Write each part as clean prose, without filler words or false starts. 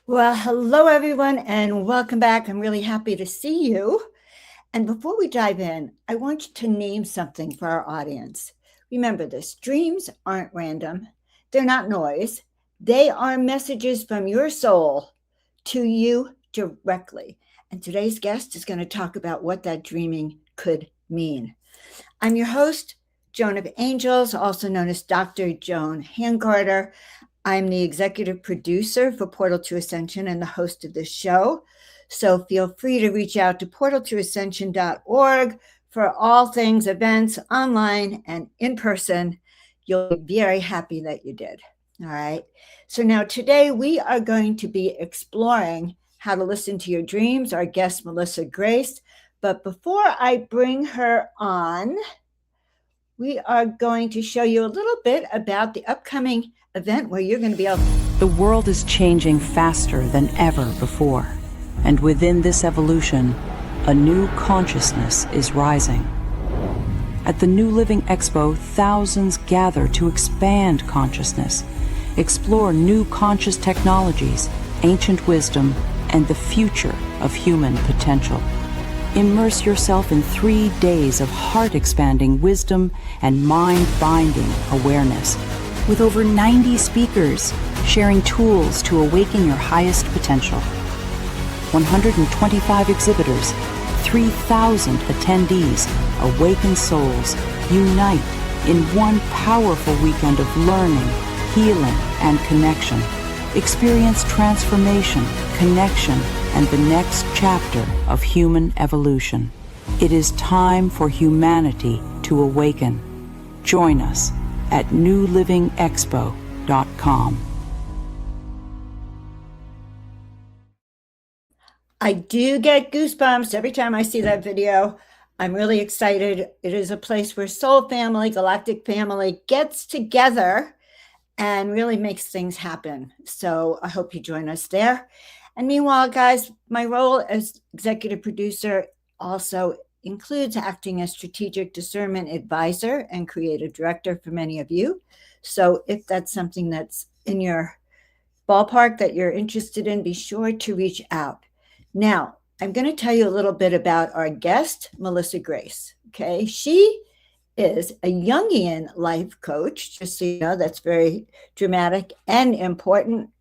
Well, hello everyone, and welcome back. I'm really happy to see you. And before we dive in, I want you to name something for our audience. Remember this, dreams aren't random, they're not noise, they are messages from your soul to you directly. And today's guest is going to talk about what that dreaming could mean. I'm your host, Joan of Angels, also known as Dr. Joan Hangarter. I'm the executive producer for Portal to Ascension and the host of this show. So feel free to reach out to portaltoascension.org for all things events, online and in person. You'll be very happy that you did. All right. So now today we are going to be exploring how to listen to your dreams, our guest, Melissa Grace. But before I bring her on, we are going to show you a little bit about the upcoming event where you're going to be able. The world is changing faster than ever before, and within this evolution, a new consciousness is rising. At the New Living Expo, thousands gather to expand consciousness, explore new conscious technologies, ancient wisdom, and the future of human potential. Immerse yourself in 3 days of heart-expanding wisdom and mind-binding awareness, with over 90 speakers sharing tools to awaken your highest potential. 125 exhibitors, 3,000 attendees, awakened souls unite in one powerful weekend of learning, healing, and connection. Experience transformation, connection, and the next chapter of human evolution. It is time for humanity to awaken. Join us at newlivingexpo.com. I do get goosebumps every time I see that video. I'm really excited. It is a place where soul family, galactic family gets together and really makes things happen. So I hope you join us there. And meanwhile, guys, my role as executive producer also includes acting as strategic discernment advisor and creative director for many of you. So if that's something that's in your ballpark that you're interested in, be sure to reach out. Now, I'm going to tell you a little bit about our guest, Melissa Grace. Okay, she is a Jungian life coach, just so you know, that's very dramatic and important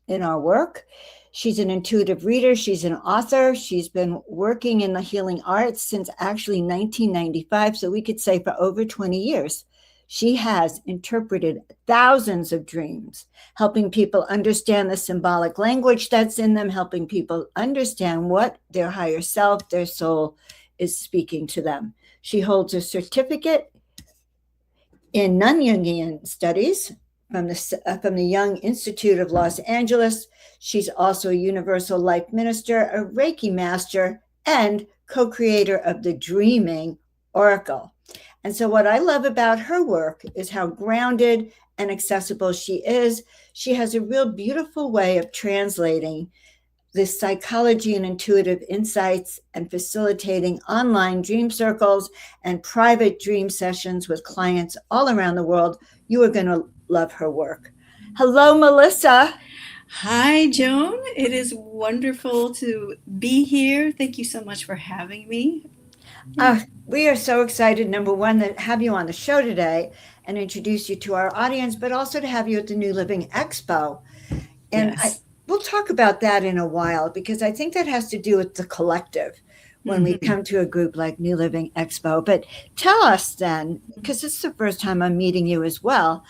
in our work. She's an intuitive reader. She's an author. She's been working in the healing arts since actually 1995. So we could say for over 20 years. She has interpreted thousands of dreams, helping people understand the symbolic language that's in them, helping people understand what their higher self, their soul is speaking to them. She holds a certificate in non-Jungian studies from the Young Institute of Los Angeles. She's also a Universal Life Minister, a Reiki Master, and co-creator of the Dreaming Oracle. And so what I love about her work is how grounded and accessible she is. She has a real beautiful way of translating this psychology and intuitive insights and facilitating online dream circles and private dream sessions with clients all around the world. You are going to love her work. Hello, Melissa. Hi, Joan. It is wonderful to be here. Thank you so much for having me. We are so excited, number one, to have you on the show today and introduce you to our audience, but also to have you at the New Living Expo. And Yes. we'll talk about that in a while, because I think that has to do with the collective when we come to a group like New Living Expo. But tell us then, because this is the first time I'm meeting you as well,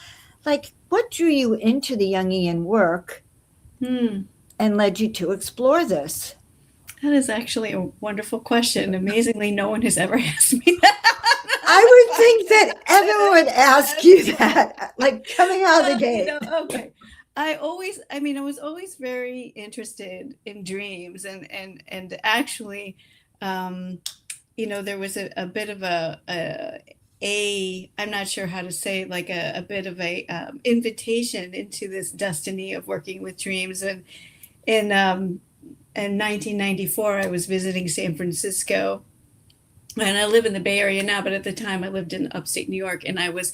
like what drew you into the Jungian work and led you to explore this? That is actually a wonderful question. Amazingly, no one has ever asked me that. I would think that everyone would ask you that, like coming out of the gate. Okay. I was always very interested in dreams and actually, there was a bit of I'm not sure how to say, like a bit of a invitation into this destiny of working with dreams. And in 1994, I was visiting San Francisco, and I live in the Bay Area now, but at the time I lived in upstate New York, and I was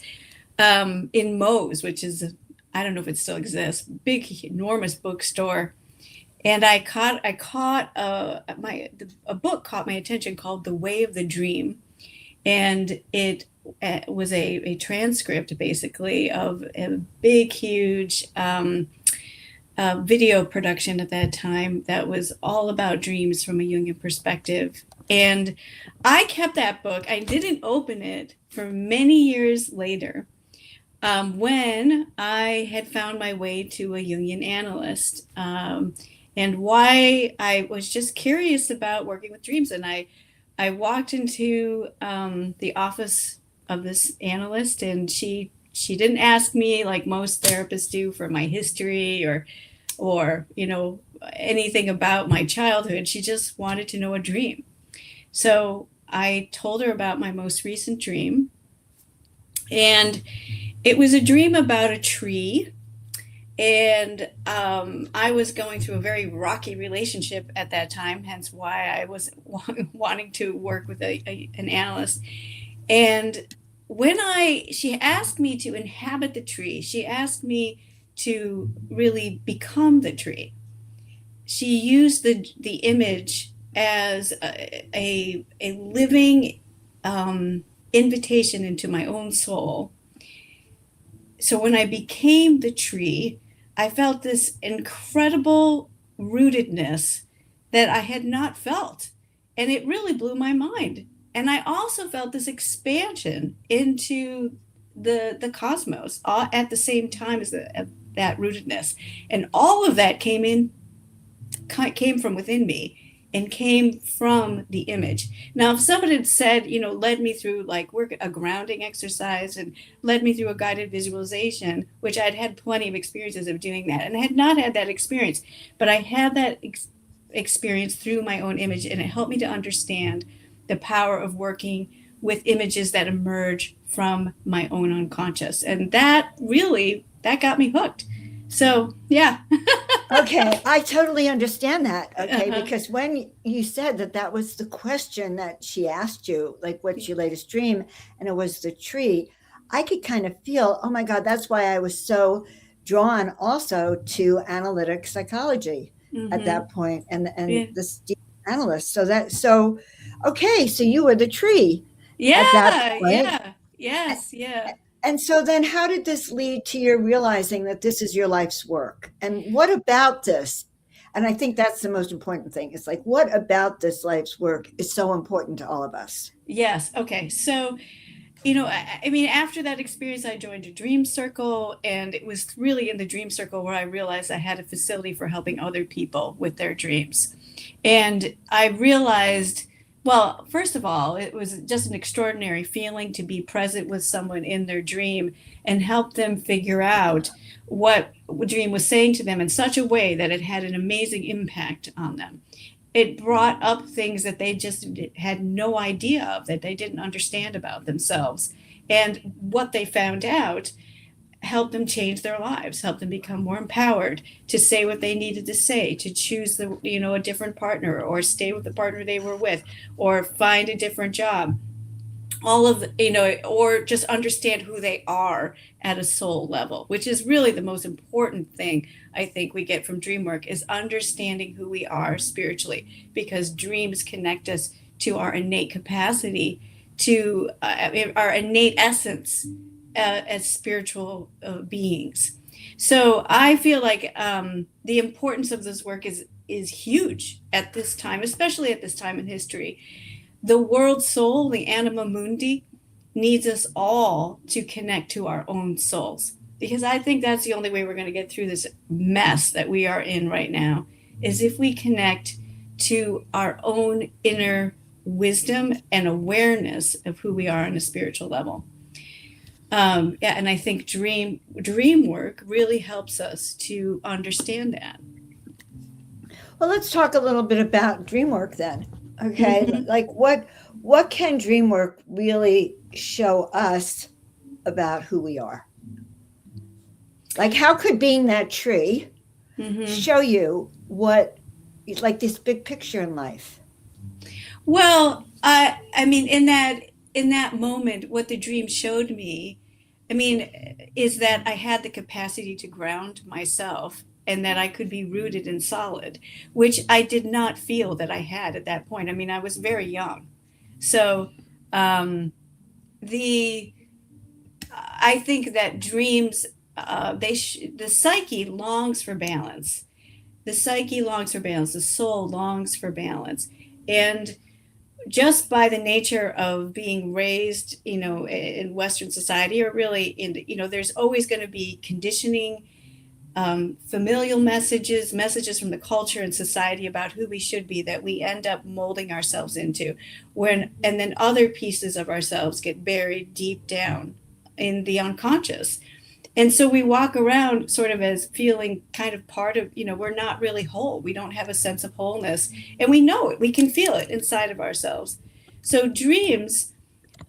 in Moe's, which is I don't know if it still exists, big, enormous bookstore. And a book caught my attention called The Way of the Dream. And it was a transcript basically of a big, huge video production at that time that was all about dreams from a Jungian perspective. And I kept that book. I didn't open it for many years later, when I had found my way to a Jungian analyst, and why I was just curious about working with dreams. And I walked into the office of this analyst, and she didn't ask me like most therapists do for my history or anything about my childhood. She just wanted to know a dream. So I told her about my most recent dream, and it was a dream about a tree. And I was going through a very rocky relationship at that time, hence why I was wanting to work with an analyst. And when she asked me to inhabit the tree, she asked me to really become the tree. She used the image as a living invitation into my own soul. So when I became the tree, I felt this incredible rootedness that I had not felt. And it really blew my mind. And I also felt this expansion into the cosmos all at the same time as that rootedness. And all of that came from within me and came from the image. Now, if someone had said, led me through like a grounding exercise and led me through a guided visualization, which I'd had plenty of experiences of doing that, and I had not had that experience, but I had that experience through my own image, and it helped me to understand the power of working with images that emerge from my own unconscious. And that got me hooked. So, yeah. Okay, I totally understand that. Okay, Uh-huh. because when you said that was the question that she asked you, like, what's your latest dream? And it was the tree, I could kind of feel, oh my God, that's why I was so drawn also to analytic psychology at Mm-hmm. that point, and Yeah. this deep analyst. Okay, so you were the tree at that Yeah. point. Yeah. Yes. Yeah. And so then how did this lead to your realizing that this is your life's work? And what about this? And I think that's the most important thing. It's like, what about this life's work is so important to all of us? Yes. Okay. So, I mean, after that experience, I joined a dream circle, and it was really in the dream circle where I realized I had a facility for helping other people with their dreams. And I realized, well, first of all, it was just an extraordinary feeling to be present with someone in their dream and help them figure out what the dream was saying to them in such a way that it had an amazing impact on them. It brought up things that they just had no idea of, that they didn't understand about themselves. And what they found out helped them change their lives, helped them become more empowered to say what they needed to say, to choose a different partner, or stay with the partner they were with, or find a different job. All of or just understand who they are at a soul level, which is really the most important thing I think we get from dream work, is understanding who we are spiritually, because dreams connect us to our innate capacity, to our innate essence as spiritual beings. So I feel like the importance of this work is huge at this time, especially at this time in history. The world soul, the anima mundi, needs us all to connect to our own souls, because I think that's the only way we're going to get through this mess that we are in right now, is if we connect to our own inner wisdom and awareness of who we are on a spiritual level. And I think dream work really helps us to understand that. Well, let's talk a little bit about dream work then. Okay, Mhm. like what can dream work really show us about who we are? Like, how could being that tree show you what, like, this big picture in life? Well, I mean, in that moment, what the dream showed me I mean, is that I had the capacity to ground myself and that I could be rooted and solid, which I did not feel that I had at that point. I mean, I was very young. So, um, the I think that dreams, the psyche longs for balance. The psyche longs for balance. The soul longs for balance, and just by the nature of being raised, in Western society, or really there's always going to be conditioning, familial messages from the culture and society about who we should be that we end up molding ourselves into, and then other pieces of ourselves get buried deep down in the unconscious. And so we walk around sort of as feeling kind of part of, we're not really whole. We don't have a sense of wholeness. And we know it. We can feel it inside of ourselves. So dreams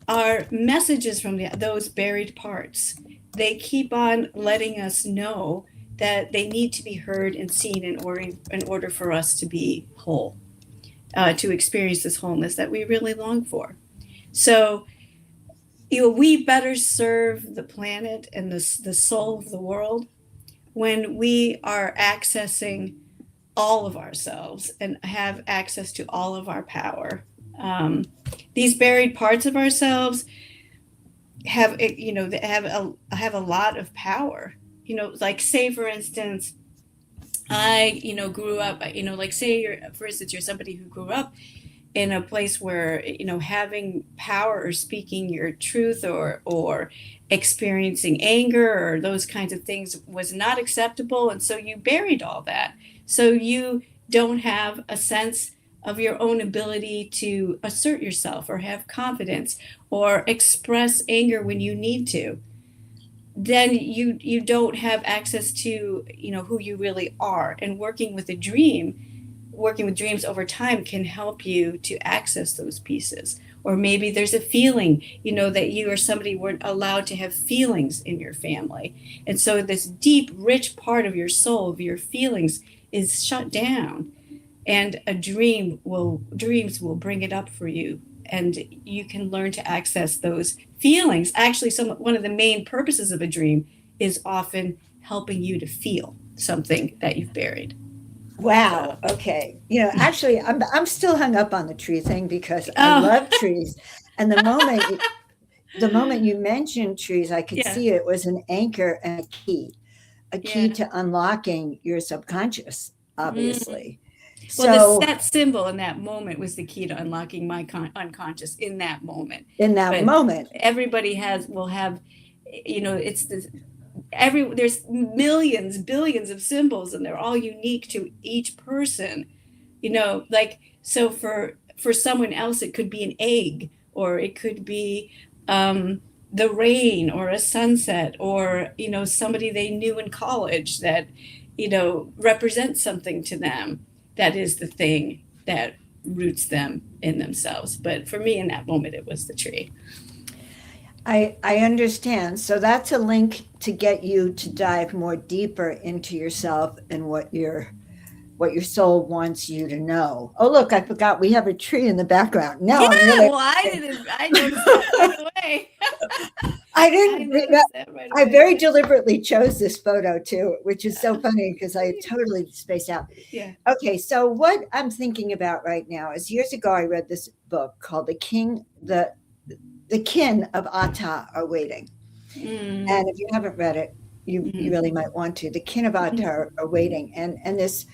are messages from those buried parts. They keep on letting us know that they need to be heard and seen in order for us to be whole, to experience this wholeness that we really long for. So, we better serve the planet and the soul of the world when we are accessing all of ourselves and have access to all of our power. These buried parts of ourselves have a lot of power. Like, say for instance, I grew up. Like, say for instance, you're somebody who grew up in a place where having power or speaking your truth or experiencing anger or those kinds of things was not acceptable, and so you buried all that, so you don't have a sense of your own ability to assert yourself or have confidence or express anger when you need to. Then you don't have access to who you really are. And working with dreams over time can help you to access those pieces. Or maybe there's a feeling, that you or somebody weren't allowed to have feelings in your family. And so this deep, rich part of your soul, of your feelings, is shut down. And dreams will bring it up for you. And you can learn to access those feelings. Actually, one of the main purposes of a dream is often helping you to feel something that you've buried. Wow. Okay. Actually, I'm still hung up on the tree thing because I Oh, love trees. And the moment you mentioned trees, I could yeah, see it was an anchor and a key yeah. to unlocking your subconscious, Mm. obviously. Well, So that symbol in that moment was the key to unlocking my unconscious in that moment. in that But moment, everybody will have, it's there's millions, billions of symbols, and they're all unique to each person. Like, so for someone else, it could be an egg, or it could be the rain, or a sunset, or somebody they knew in college that represents something to them, that is the thing that roots them in themselves. But for me in that moment, it was the tree. I understand. So that's a link to get you to dive more deeper into yourself and what your soul wants you to know. Oh, look, I forgot we have a tree in the background. Now Yeah, I'm really well, I noticed that right away. I I didn't re- noticed that right I away. very deliberately chose this photo too, which is so funny because I totally spaced out. Yeah. Okay, so what I'm thinking about right now is years ago I read this book called The Kin of Ata Are Waiting. Mm, And if you haven't read it, you mhm, really might want to. The Kin of Ata mhm, Are Waiting. And this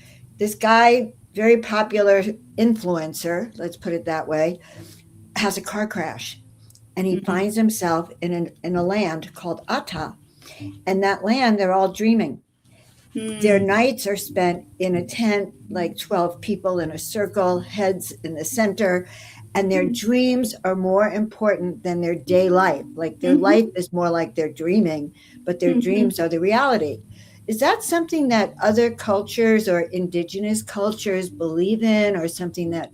guy, very popular influencer, let's put it that way, has a car crash and he mhm, finds himself in a land called Ata. And that land, they're all dreaming. Their mm, nights are spent in a tent, like 12 people in a circle, heads in the center, and their mhm, dreams are more important than their day life. Like their life mhm, is more like they're dreaming, but their mhm. dreams are the reality. Is that something that other cultures or indigenous cultures believe in, or something that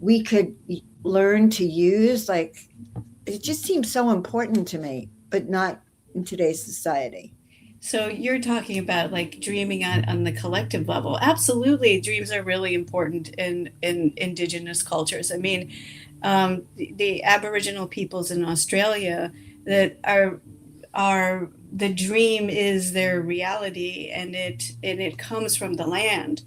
we could learn to use? Like, it just seems so important to me, but not in today's society. So you're talking about like dreaming on the collective level. Absolutely, dreams are really important in indigenous cultures. I mean, the Aboriginal peoples in Australia that the dream is their reality, and it comes from the land.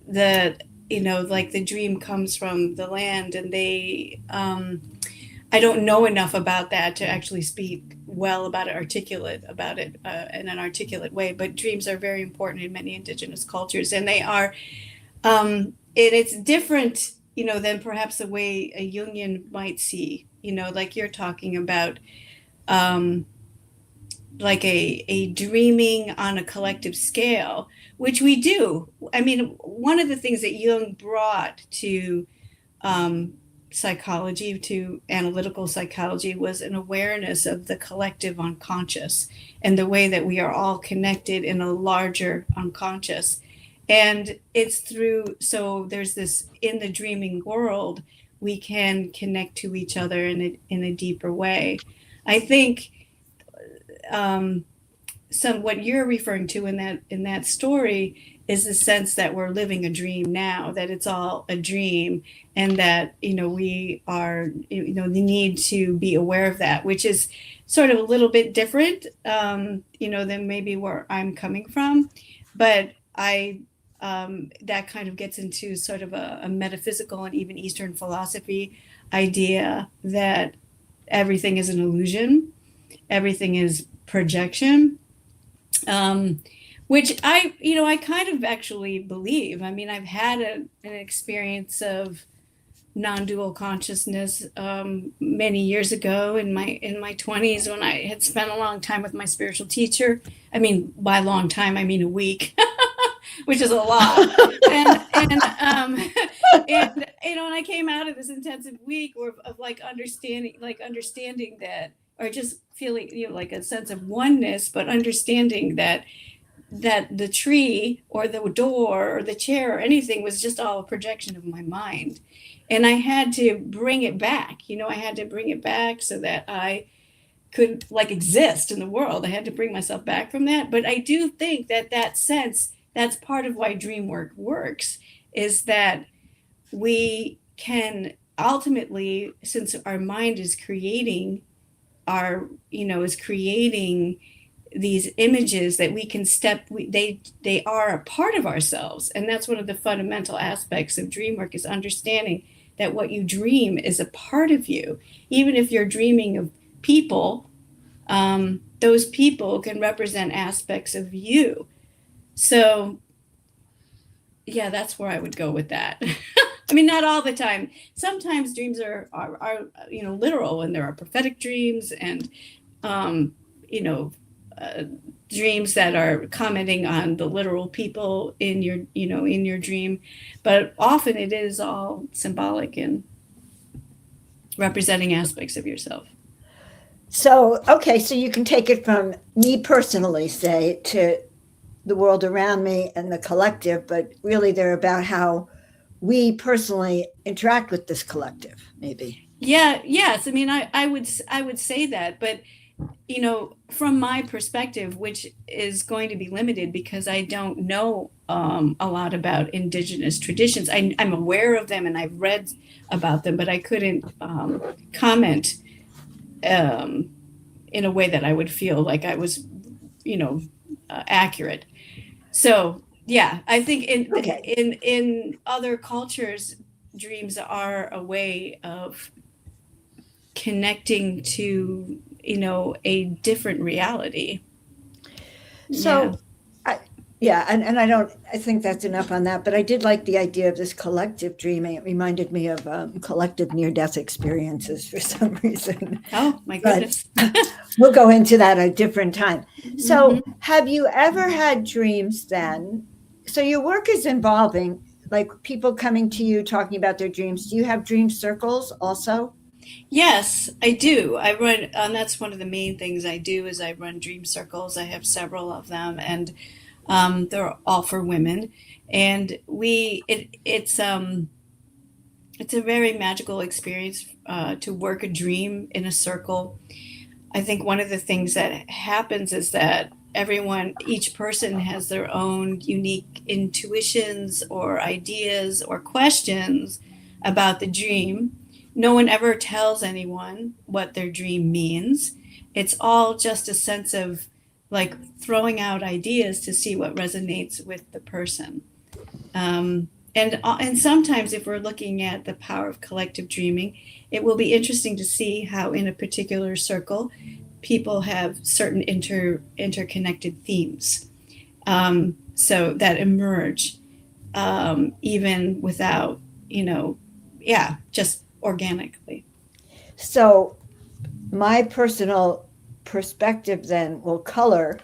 That, like the dream comes from the land, and they I don't know enough about that to actually speak well about it in an articulate way, but dreams are very important in many indigenous cultures, and they are it's different, than perhaps the way a Jungian might see, like you're talking about, like a dreaming on a collective scale, which we do. I mean, one of the things that Jung brought to psychology, to analytical psychology, was an awareness of the collective unconscious and the way that we are all connected in a larger unconscious. And it's so there's this, in the dreaming world, we can connect to each other in a deeper way. I think what you're referring to in that story is the sense that we're living a dream now, that it's all a dream, and that we are the need to be aware of that, which is sort of a little bit different than maybe where I'm coming from. But that kind of gets into sort of a metaphysical and even Eastern philosophy idea that everything is an illusion, everything is projection, which I kind of actually believe. I mean, I've had an experience of non-dual consciousness many years ago in my 20s, when I had spent a long time with my spiritual teacher. I mean, by long time, I mean a week. Which is a lot. And and I came out of this intensive week of understanding that, or just feeling like a sense of oneness, but understanding that the tree or the door or the chair or anything was just all a projection of my mind. And I had to bring it back. I had to bring it back so that I could exist in the world. I had to bring myself back from that. But I do think that sense, that's part of why dream work works, is that we can ultimately, since our mind is creating these images, that we can they are a part of ourselves. And that's one of the fundamental aspects of dream work, is understanding that what you dream is a part of you. Even if you're dreaming of people, those people can represent aspects of you. So, yeah, that's where I would go with that. I mean, not all the time. Sometimes dreams are literal, and there are prophetic dreams, and dreams that are commenting on the literal people in your dream. But often it is all symbolic and representing aspects of yourself. So, okay, so you can take it from me personally, say, to the world around me and the collective, but really they're about how we personally interact with this collective, maybe. Yes. I mean, I would say that, but from my perspective, which is going to be limited because I don't know a lot about indigenous traditions. I'm aware of them and I've read about them, but I couldn't comment in a way that I would feel like I was, accurate. So, yeah, I think in other cultures, dreams are a way of connecting to, a different reality. So, I think that's enough on that, but I did like the idea of this collective dreaming. It reminded me of collective near-death experiences for some reason. Oh, my goodness. We'll go into that a different time. So have you ever had dreams then? So your work is involving like people coming to you talking about their dreams. Do you have dream circles also? Yes, I do. I run, and that's one of the main things I do, is I run dream circles. I have several of them, and they're all for women. And it's a very magical experience to work a dream in a circle. I think one of the things that happens is that each person has their own unique intuitions or ideas or questions about the dream. No one ever tells anyone what their dream means. It's all just a sense of like throwing out ideas to see what resonates with the person. And sometimes if we're looking at the power of collective dreaming, it will be interesting to see how in a particular circle people have certain interconnected themes, so that emerge, even without, just organically. So my personal perspective then will color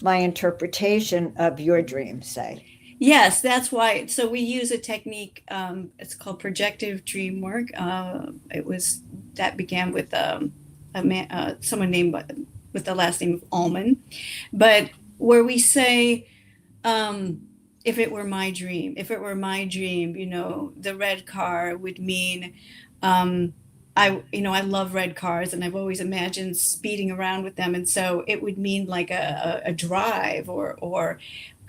my interpretation of your dream, say. Yes, that's why. So we use a technique. It's called projective dream work. That began with someone named with the last name of Ullman, but where we say, if it were my dream, the red car would mean, I love red cars, and I've always imagined speeding around with them, and so it would mean like a drive or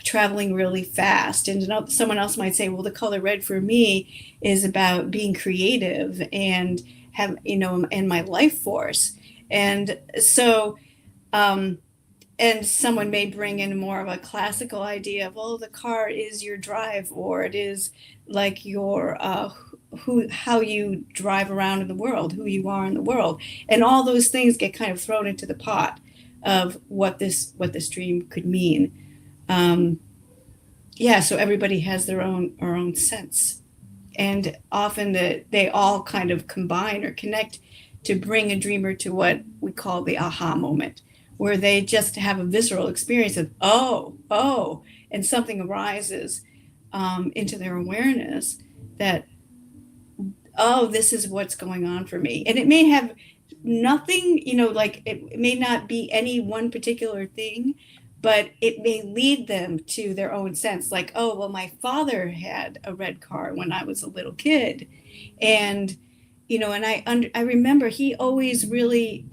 traveling really fast. And someone else might say, well, the color red for me is about being creative and and my life force. And so, and someone may bring in more of a classical idea of, the car is your drive, or it is like your how you drive around in the world, who you are in the world, and all those things get kind of thrown into the pot of what this dream could mean. So everybody has their own sense, and often they all kind of combine or connect to bring a dreamer to what we call the aha moment, where they just have a visceral experience of and something arises into their awareness that, this is what's going on for me. And it may have nothing, like it may not be any one particular thing, but it may lead them to their own sense, like, my father had a red car when I was a little kid. And, and I remember he always really,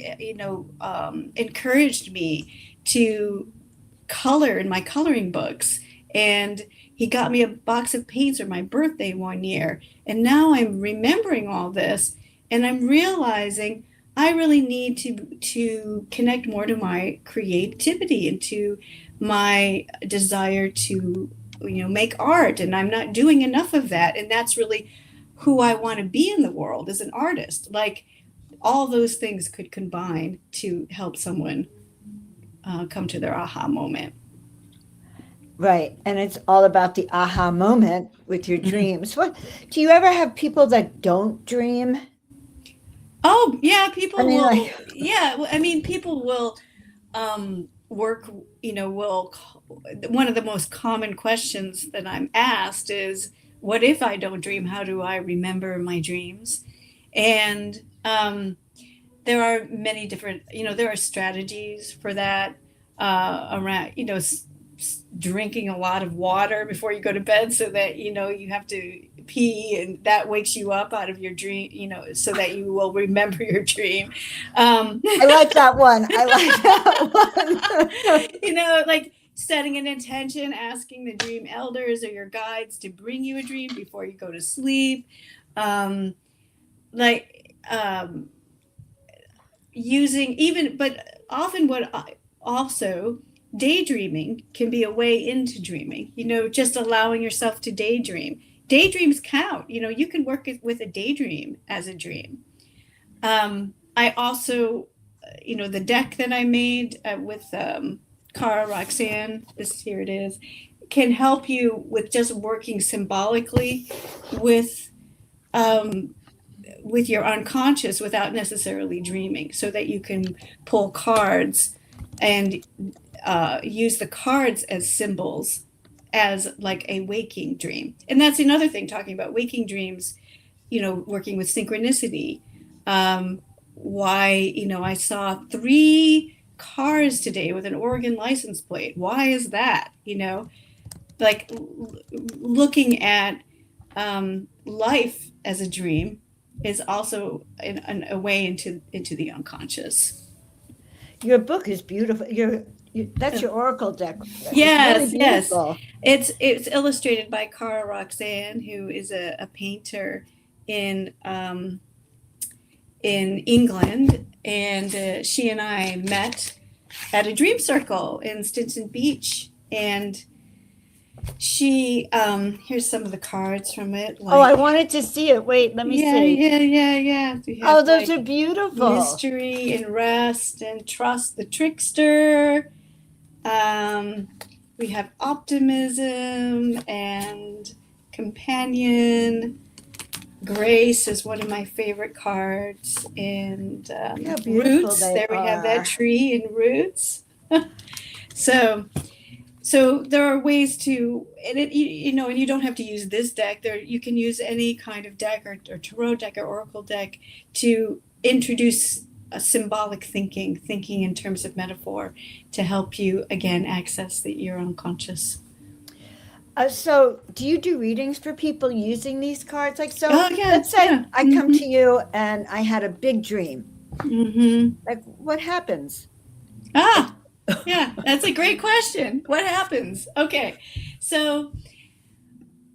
encouraged me to color in my coloring books. And he got me a box of paints for my birthday one year. And now I'm remembering all this, and I'm realizing I really need to connect more to my creativity and to my desire to, make art. And I'm not doing enough of that. And that's really who I want to be in the world as an artist. Like, all those things could combine to help someone come to their aha moment. Right. And it's all about the aha moment with your dreams. What do you ever have people that don't dream? Oh, yeah, people will. Like, People will work, one of the most common questions that I'm asked is, what if I don't dream? How do I remember my dreams? And there are many different, there are strategies for that around, drinking a lot of water before you go to bed so that, you have to pee, and that wakes you up out of your dream, so that you will remember your dream. I like that one. Like setting an intention, asking the dream elders or your guides to bring you a dream before you go to sleep. But often also daydreaming can be a way into dreaming, just allowing yourself to daydream. Daydreams count. You can work with a daydream as a dream. I also, the deck that I made with Cara Roxanne, here it is, can help you with just working symbolically with your unconscious without necessarily dreaming, so that you can pull cards and use the cards as symbols, as like a waking dream. And that's another thing, talking about waking dreams, working with synchronicity. I saw 3 cars today with an Oregon license plate. Why is that? Like looking at life as a dream is also a way into the unconscious. Your book is beautiful. That's your oracle deck. Yes, really yes. It's illustrated by Cara Roxanne, who is a painter in in England, and she and I met at a dream circle in Stinson Beach. And she, here's some of the cards from it. Oh, I wanted to see it. Wait, let me see. Yeah. We have, Oh, those are beautiful. mystery and rest and trust the trickster. We have optimism and companion. Grace is one of my favorite cards. And roots. There we have that tree and roots. So there are ways to, and and you don't have to use this deck. You can use any kind of deck or tarot deck or oracle deck to introduce a symbolic thinking in terms of metaphor to help you, again, access your unconscious. So do you do readings for people using these cards? Like, so yeah, let's say I come to you and I had a big dream. Like, what happens? Yeah, that's a great question. What happens? Okay, so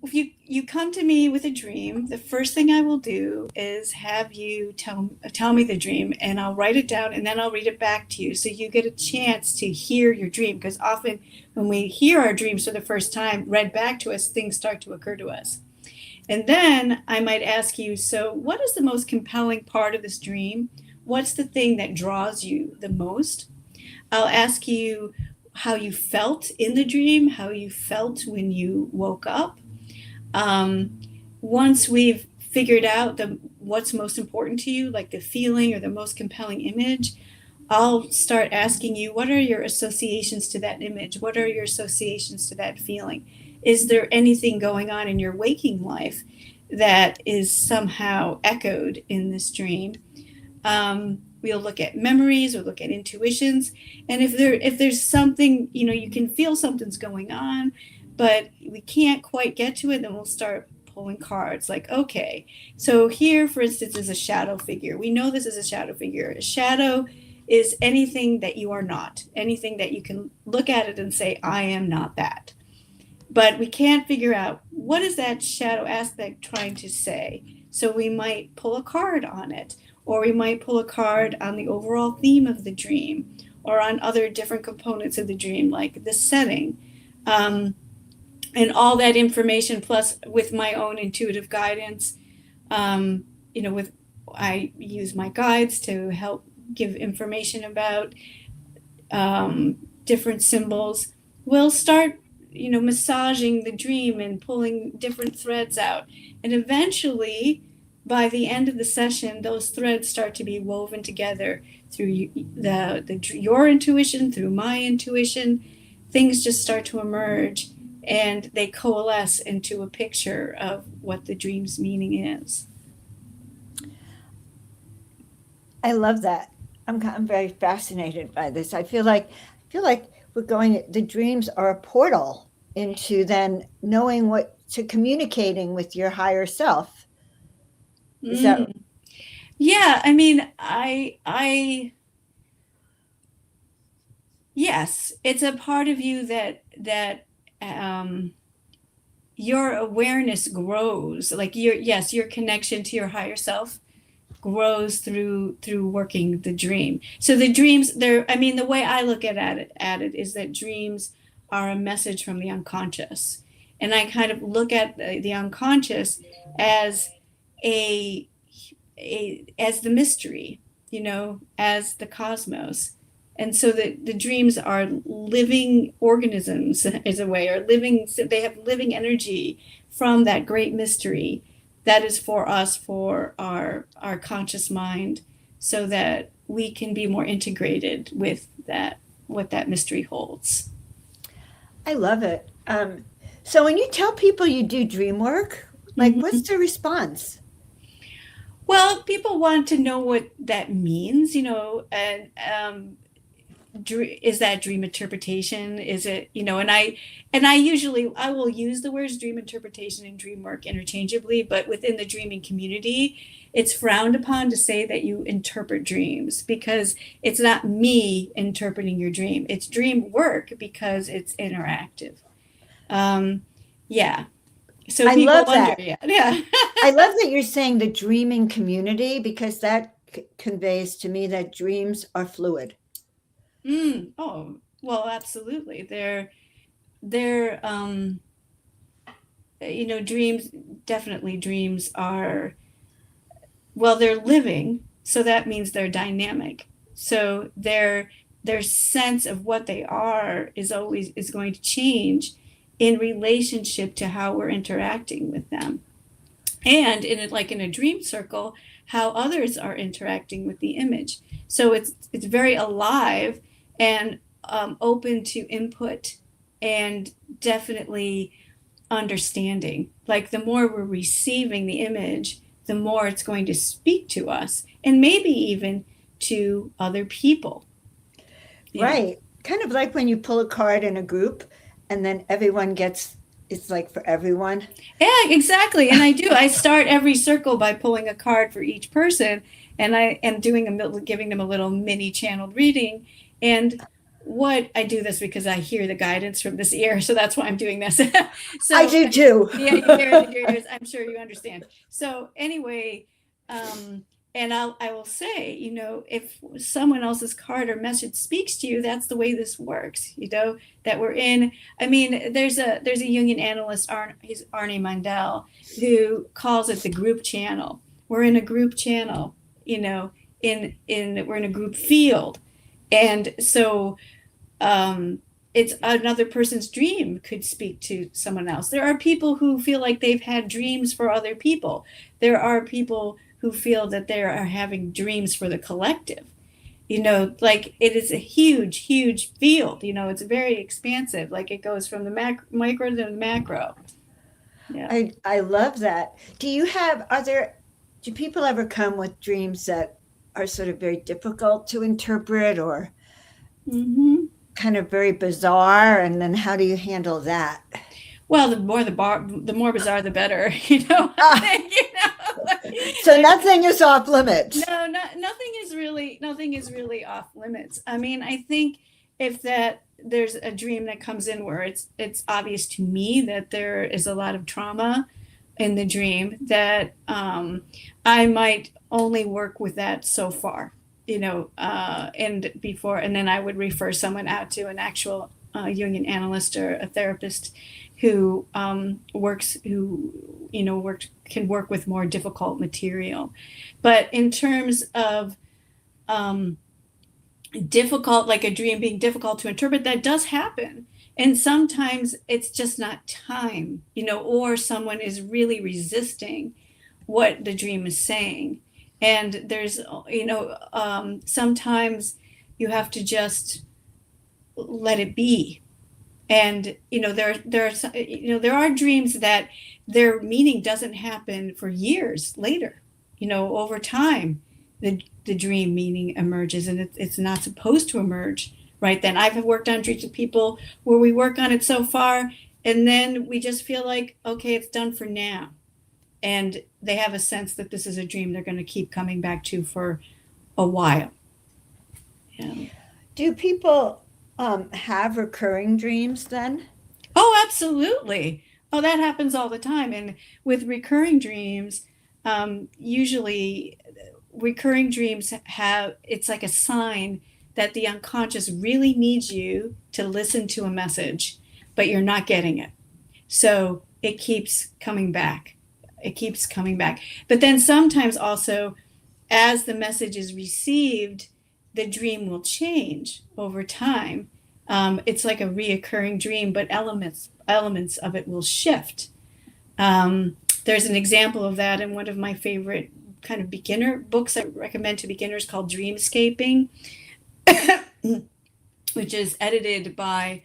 if you come to me with a dream, the first thing I will do is have you tell me the dream, and I'll write it down, and then I'll read it back to you, so you get a chance to hear your dream. Because often when we hear our dreams for the first time read back to us, things start to occur to us. And then I might ask you, so what is the most compelling part of this dream? What's the thing that draws you the most? I'll ask you how you felt in the dream, how you felt when you woke up. Once we've figured out what's most important to you, like the feeling or the most compelling image, I'll start asking you, what are your associations to that image? What are your associations to that feeling? Is there anything going on in your waking life that is somehow echoed in this dream? We'll look at memories, we'll look at intuitions. And if there's something, you can feel something's going on, but we can't quite get to it, then we'll start pulling cards. Like, okay, so here, for instance, is a shadow figure. We know this is a shadow figure. A shadow is anything that you are not, anything that you can look at it and say, I am not that. But we can't figure out, what is that shadow aspect trying to say? So we might pull a card on it. Or we might pull a card on the overall theme of the dream, or on other different components of the dream, like the setting. And all that information, plus with my own intuitive guidance, I use my guides to help give information about different symbols. We'll start, massaging the dream and pulling different threads out. And eventually, by the end of the session, those threads start to be woven together through your intuition, through my intuition. Things just start to emerge, and they coalesce into a picture of what the dream's meaning is. I love that. I'm very fascinated by this. I feel like the dreams are a portal into then knowing to communicating with your higher self. Is that? Yeah, I mean, yes, it's a part of you that your awareness grows. Like your connection to your higher self grows through working the dream. So the dreams, the way I look at it is that dreams are a message from the unconscious, and I kind of look at the unconscious as as the mystery, as the cosmos. And so the dreams are living organisms, is a way, or they have living energy from that great mystery that is for us, for our conscious mind, so that we can be more integrated with what that mystery holds. I love it. So when you tell people you do dream work, like, what's the response? Well, people want to know what that means, and is that dream interpretation? Is it, and I will use the words dream interpretation and dream work interchangeably, but within the dreaming community, it's frowned upon to say that you interpret dreams, because it's not me interpreting your dream. It's dream work because it's interactive. Yeah. So I love that. Yeah. I love that you're saying the dreaming community, because that conveys to me that dreams are fluid. Oh, well, absolutely. They're dreams, definitely dreams are, well, they're living, so that means they're dynamic. So their sense of what they are is going to change in relationship to how we're interacting with them. And in a dream circle, how others are interacting with the image. So it's very alive and open to input and definitely understanding. Like the more we're receiving the image, the more it's going to speak to us, and maybe even to other people. Right. Kind of like when you pull a card in a group and then everyone gets, it's like for everyone. Yeah, exactly. And I start every circle by pulling a card for each person, and I am giving them a little mini channeled reading. And what I do this because I hear the guidance from this ear, so that's why I'm doing this. So I do too. Yeah, you hear it in your ears. I'm sure you understand. So anyway, and I will say, if someone else's card or message speaks to you, that's the way this works. That we're in. I mean, there's a Jungian analyst, he's Arne Mindell, who calls it the group channel. We're in a group channel. We're in a group field, and so it's another person's dream could speak to someone else. There are people who feel like they've had dreams for other people. There are people who feel that they are having dreams for the collective. Like it is a huge, huge field. It's very expansive. Like it goes from the micro to the macro. Yeah. I love that. Do people ever come with dreams that are sort of very difficult to interpret or kind of very bizarre? And then how do you handle that? Well, the more bizarre, the better. So nothing is off limits. No, nothing is really off limits. I mean, I think if there's a dream that comes in where it's obvious to me that there is a lot of trauma in the dream, that I might only work with that so far, and then I would refer someone out to an actual Jungian analyst or a therapist who can work with more difficult material. But in terms of difficult, like a dream being difficult to interpret, that does happen. And sometimes it's just not time, or someone is really resisting what the dream is saying. And there's, sometimes you have to just let it be. And, there are dreams that their meaning doesn't happen for years later. Over time, the dream meaning emerges, and it's not supposed to emerge right then. I've worked on dreams with people where we work on it so far, and then we just feel like, okay, it's done for now. And they have a sense that this is a dream they're going to keep coming back to for a while. Yeah. Do people have recurring dreams then? Oh, absolutely. Oh, that happens all the time. And with recurring dreams, usually recurring dreams it's like a sign that the unconscious really needs you to listen to a message, but you're not getting it. So it keeps coming back. But then sometimes also, as the message is received, the dream will change over time. It's like a reoccurring dream, but elements of it will shift. There's an example of that in one of my favorite kind of beginner books I recommend to beginners called Dreamscaping, which is edited by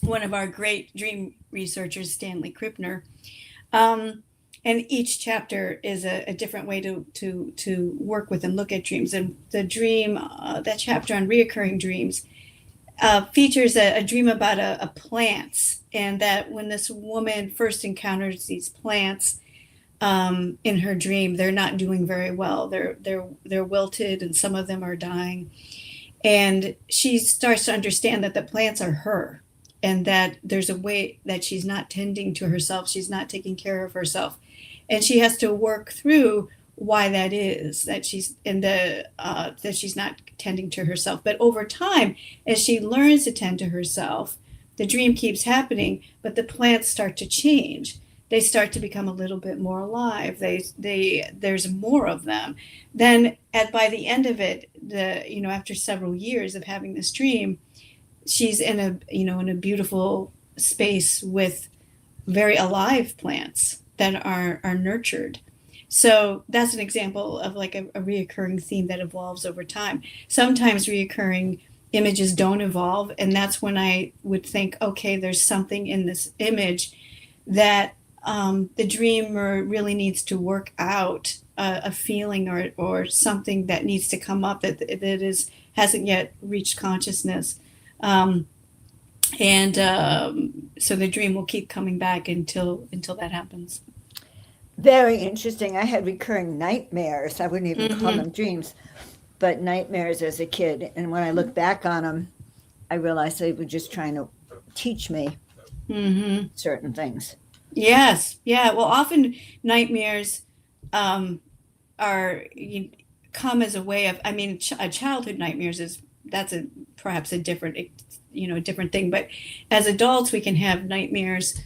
one of our great dream researchers, Stanley Krippner. And each chapter is a different way to work with and look at dreams. And the dream, that chapter on reoccurring dreams, features a dream about a plants, and that when this woman first encounters these plants in her dream, they're not doing very well. They're wilted, and some of them are dying. And she starts to understand that the plants are her, and that there's a way that she's not tending to herself. She's not taking care of herself. And she has to work through why that is, that she's that she's not tending to herself. But over time, as she learns to tend to herself, the dream keeps happening, but the plants start to change. They start to become a little bit more alive. There's more of them. Then by the end of it, after several years of having this dream, she's in a beautiful space with very alive plants that are nurtured. So that's an example of like a reoccurring theme that evolves over time. Sometimes reoccurring images don't evolve, and that's when I would think, okay, there's something in this image that the dreamer really needs to work out, a feeling or something that needs to come up that hasn't yet reached consciousness. So the dream will keep coming back until that happens. Very interesting. I had recurring nightmares. I wouldn't even call them dreams, but nightmares as a kid. And when I look back on them, I realized they were just trying to teach me certain things. Yes. Yeah. Well, often nightmares come as a way of, a childhood nightmares that's perhaps a different thing. But as adults, we can have nightmares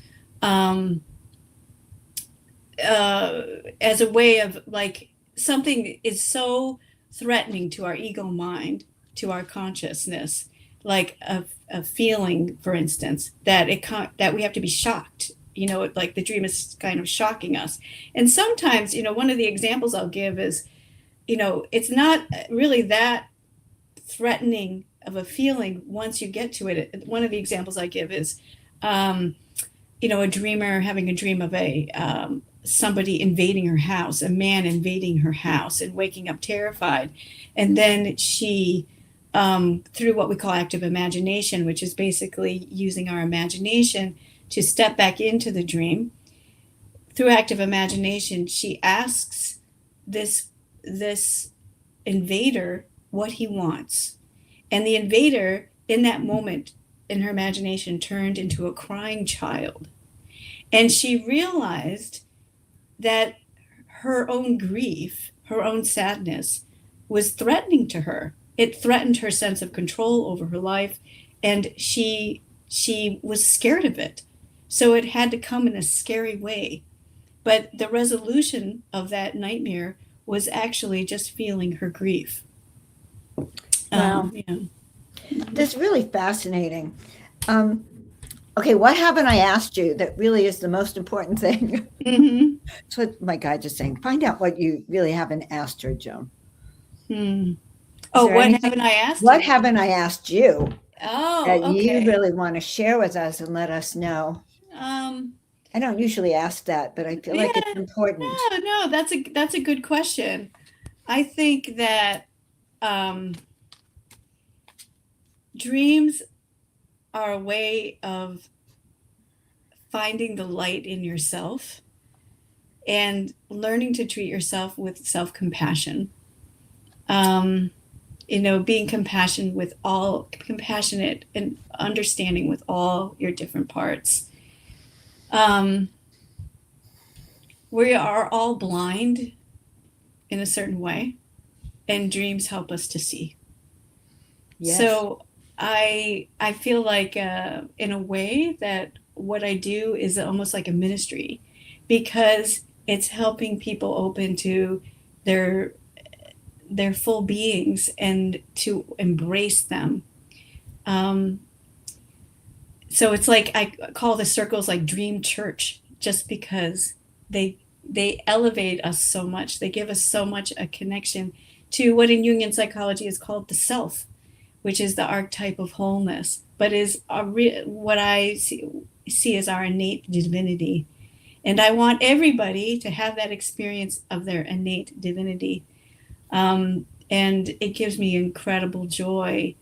as a way of, like, something is so threatening to our ego mind, to our consciousness, like a feeling, for instance, that that we have to be shocked. Like the dream is kind of shocking us. And sometimes, one of the examples I'll give is, it's not really that threatening of a feeling once you get to it. One of the examples I give is, a dreamer having a dream of somebody invading her house, a man invading her house, and waking up terrified. And then she, through what we call active imagination, which is basically using our imagination to step back into the dream, through active imagination, she asks this invader what he wants. And the invader, in that moment, in her imagination, turned into a crying child. And she realized that her own grief, her own sadness, was threatening to her. It threatened her sense of control over her life, and she was scared of it. So it had to come in a scary way. But the resolution of that nightmare was actually just feeling her grief. Wow. That's really fascinating. Okay, what haven't I asked you that really is the most important thing? That's what my guide is saying. Find out what you really haven't asked her, Joan. Oh, what haven't I asked you? What haven't I asked you that okay. you really want to share with us and let us know? I don't usually ask that, but I feel like it's important. No, that's a good question. I think that dreams are a way of finding the light in yourself and learning to treat yourself with self-compassion. Being compassionate and understanding with all your different parts. We are all blind in a certain way, and dreams help us to see. Yes. So I feel like in a way that what I do is almost like a ministry, because it's helping people open to their full beings and to embrace them. So it's like, I call the circles like dream church, just because they elevate us so much. They give us so much a connection to what in Jungian psychology is called the self, which is the archetype of wholeness, but is what I see as our innate divinity. And I want everybody to have that experience of their innate divinity. And it gives me incredible joy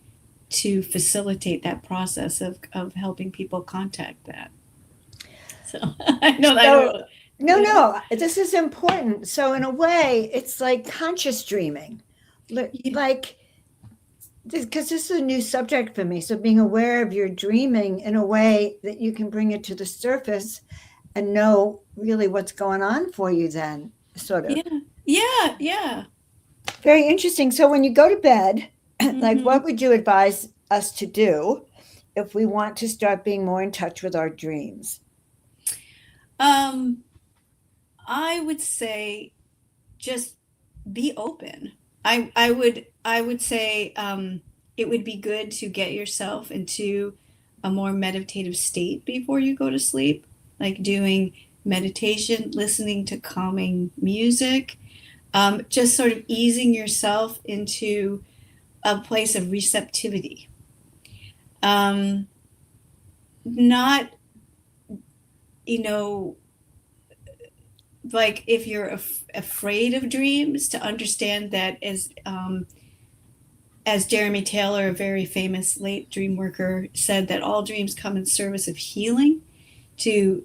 to facilitate that process of helping people contact that. So I know that. No, this is important. So in a way, it's like conscious dreaming, like, because this is a new subject for me. So being aware of your dreaming in a way that you can bring it to the surface and know really what's going on for you then, sort of. Yeah, yeah. Very interesting. So when you go to bed, like Mhm. what would you advise us to do if we want to start being more in touch with our dreams? Um, I would say just be open. I would say it would be good to get yourself into a more meditative state before you go to sleep, like doing meditation, listening to calming music, just sort of easing yourself into a place of receptivity. Um, not, you know, like if you're afraid of dreams, to understand that as Jeremy Taylor, a very famous late dream worker, said, that all dreams come in service of healing. To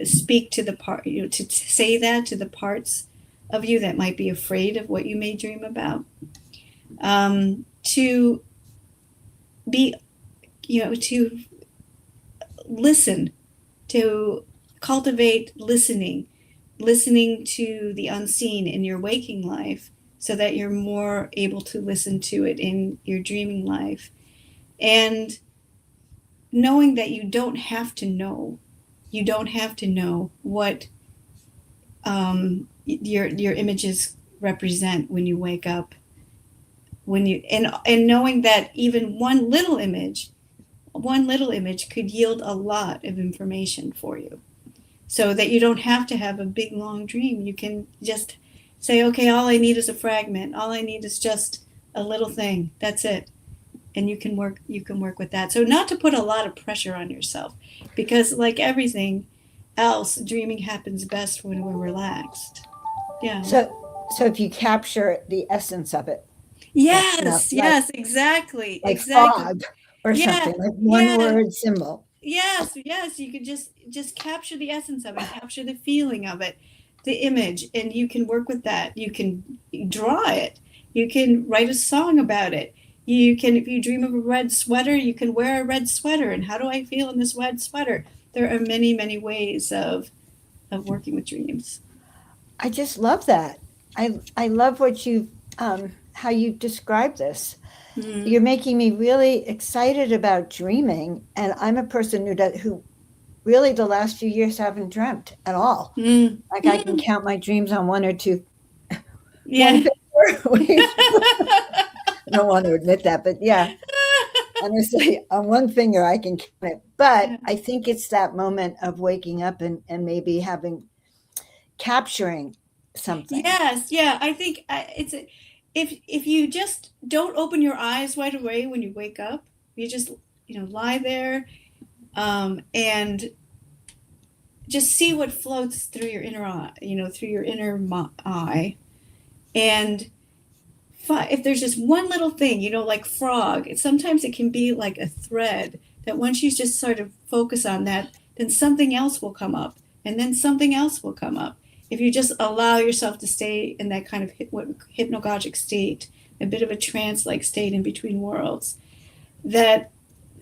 speak to the part, to say that to the parts of you that might be afraid of what you may dream about. To be, to listen, to cultivate listening to the unseen in your waking life, so that you're more able to listen to it in your dreaming life. And knowing that you don't have to know what your images represent when you wake up, and knowing that even one little image could yield a lot of information for you, so that you don't have to have a big long dream. You can just say, okay, all I need is a fragment, all I need is just a little thing, that's it. And you can work with that. So not to put a lot of pressure on yourself, because like everything else, dreaming happens best when we're relaxed. Yeah. So if you capture the essence of it, Yes, like yes, exactly, like exactly. fog or Yeah, something, like one yeah, word symbol. yes, yes. You could just capture the essence of it, capture the feeling of it, the image, and you can work with that. You can draw it. You can write a song about it. You can, if you dream of a red sweater, you can wear a red sweater. And how do I feel in this red sweater? There are many, many ways of working with dreams. I just love that. I love what you how you describe this. Mm. You're making me really excited about dreaming, and I'm a person who really the last few years haven't dreamt at all. Mm. Like I can Mm. count my dreams on one or two, one Yeah. finger. I don't want to admit that, but yeah, honestly, on one finger I can count it. But Yeah. I think it's that moment of waking up and maybe capturing something. Yes, yeah. I think if you just don't open your eyes right away when you wake up, you just lie there, and just see what floats through your inner eye, through your inner eye, and if there's just one little thing, like frog, sometimes it can be like a thread that once you just sort of focus on that, then something else will come up, and then something else will come up. If you just allow yourself to stay in that kind of hypnagogic state, a bit of a trance-like state in between worlds, that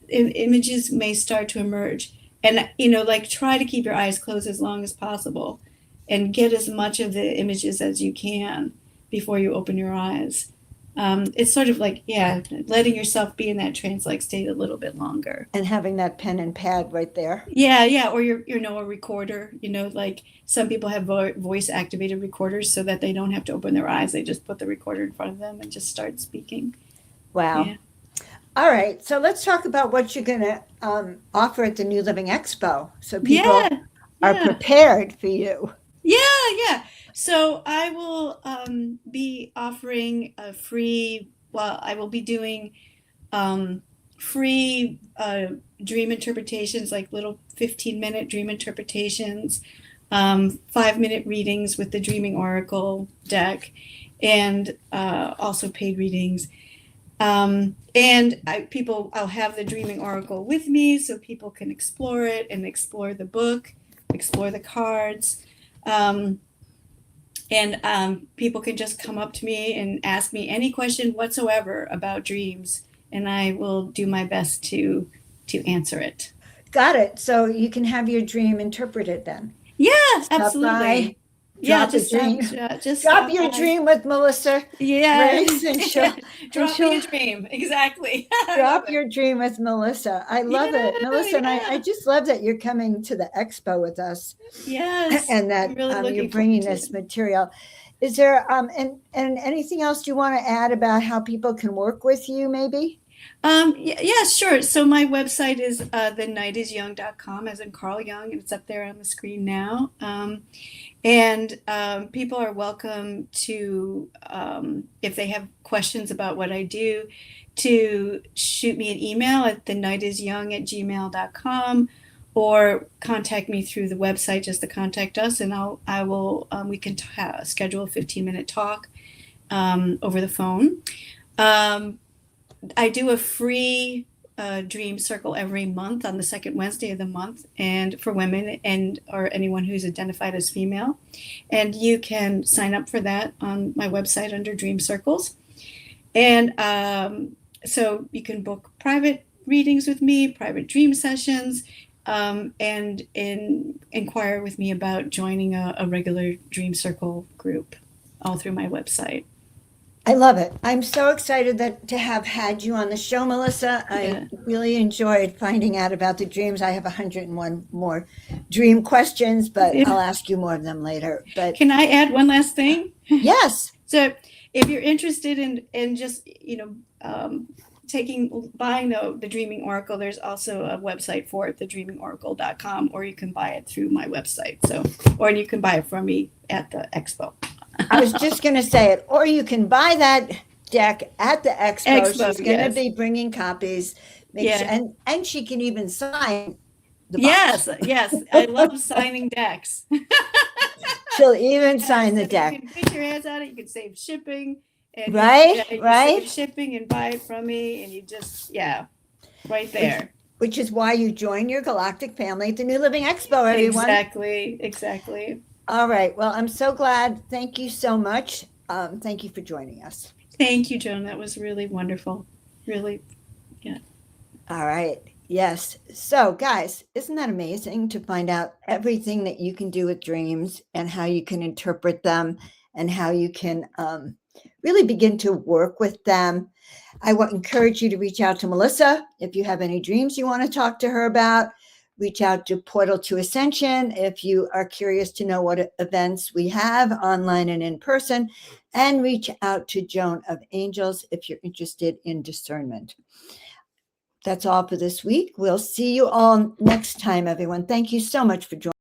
images may start to emerge. And like, try to keep your eyes closed as long as possible, and get as much of the images as you can before you open your eyes. It's sort of like, yeah, letting yourself be in that trance-like state a little bit longer. And having that pen and pad right there. Yeah, yeah, or a recorder. Like some people have voice activated recorders, so that they don't have to open their eyes. They just put the recorder in front of them and just start speaking. Wow. Yeah. All right. So let's talk about what you're going to offer at the New Living Expo so people Yeah, are yeah. prepared for you. Yeah, yeah. So I will be offering I will be doing free dream interpretations, like little 15-minute dream interpretations, 5-minute readings with the Dreaming Oracle deck, and also paid readings. And I'll have the Dreaming Oracle with me, so people can explore it and explore the book, explore the cards. And people can just come up to me and ask me any question whatsoever about dreams, and I will do my best to answer it. Got it. So you can have your dream interpreted then. Yeah, Stop by absolutely. Yeah, Drop a dream. just Drop stop your by. dream with Melissa Yeah. Grace, and Drop she'll me a dream. Exactly. I love drop it. your dream with Melissa. I Yeah, love it, Melissa, and I yeah. just love that you're coming to the expo with us, Yes. and I'm that really you're looking bringing forward to this it. material. Is there and anything else you want to add about how people can work with you? Maybe. Yeah, sure. So my website is thenightisyoung.com, as in Carl Jung, and it's up there on the screen now. And people are welcome to, if they have questions about what I do, to shoot me an email at thenightisyoung@gmail.com, or contact me through the website just to contact us, and we can schedule a 15-minute talk over the phone. I do a free dream circle every month on the second Wednesday of the month, and for women and or anyone who's identified as female. And you can sign up for that on my website under Dream Circles. And so you can book private readings with me, private dream sessions, and inquire with me about joining a regular Dream Circle group, all through my website. I love it. I'm so excited to have had you on the show, Melissa. I really enjoyed finding out about the dreams. I have 101 more dream questions, but I'll ask you more of them later. But can I add one last thing? Yes. So if you're interested in just, buying the Dreaming Oracle, there's also a website for it, thedreamingoracle.com, or you can buy it through my website. Or you can buy it from me at the expo. I was just going to say it, or you can buy that deck at the expo. She's going to be bringing copies. And she can even sign the box. Yes. I love signing decks. She'll even sign the deck. You can get your hands on it. You can save shipping. And right. Save shipping and buy it from me. And you just, right there. Which is why you join your galactic family at the New Living Expo, everyone. Exactly. All right. Well, I'm so glad. Thank you so much. Thank you for joining us. Thank you, Joan. That was really wonderful. Really, yeah. All right. Yes. So, guys, isn't that amazing to find out everything that you can do with dreams and how you can interpret them and how you can really begin to work with them? I encourage you to reach out to Melissa if you have any dreams you want to talk to her about. Reach out to Portal to Ascension if you are curious to know what events we have online and in person, and reach out to Joan of Angels if you're interested in discernment. That's all for this week. We'll see you all next time, everyone. Thank you so much for joining.